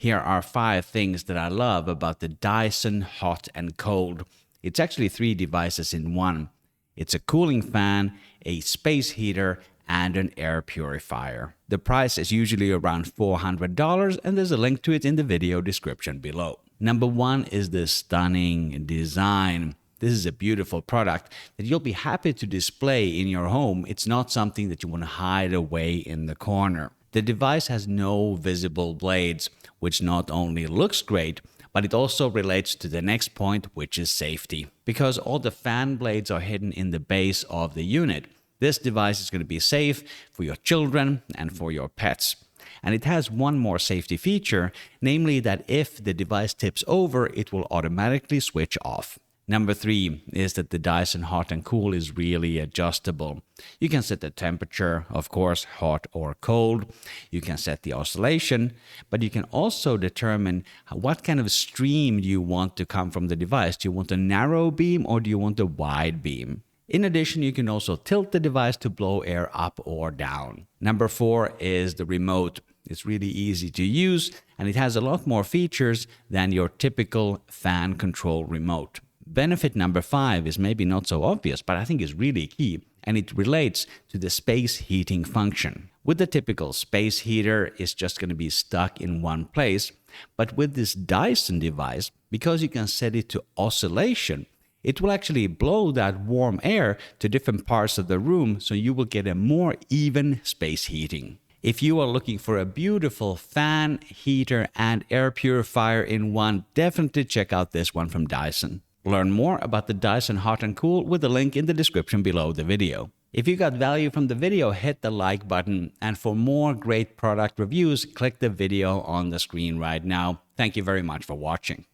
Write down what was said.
Here are 5 things that I love about the Dyson Hot and Cold. It's actually 3 devices in one. It's a cooling fan, a space heater, and an air purifier. The price is usually around $400, and there's a link to it in the video description below. Number 1 is the stunning design. This is a beautiful product that you'll be happy to display in your home. It's not something that you want to hide away in the corner. The device has no visible blades, which not only looks great, but it also relates to the next point, which is safety. Because all the fan blades are hidden in the base of the unit, this device is going to be safe for your children and for your pets. And it has one more safety feature, namely that if the device tips over, it will automatically switch off. Number 3 is that the Dyson Hot and Cool is really adjustable. You can set the temperature, of course, hot or cold. You can set the oscillation, but you can also determine what kind of stream you want to come from the device. Do you want a narrow beam or do you want a wide beam? In addition, you can also tilt the device to blow air up or down. Number 4 is the remote. It's really easy to use, and it has a lot more features than your typical fan control remote. Benefit number 5 is maybe not so obvious, but I think is really key, and it relates to the space heating function. With the typical space heater, it's just going to be stuck in one place, but with this Dyson device, because you can set it to oscillation, it will actually blow that warm air to different parts of the room, so you will get a more even space heating. If you are looking for a beautiful fan, heater, and air purifier in one, definitely check out this one from Dyson. Learn more about the Dyson Hot and Cool with the link in the description below the video. If you got value from the video, hit the like button. And for more great product reviews, click the video on the screen right now. Thank you very much for watching.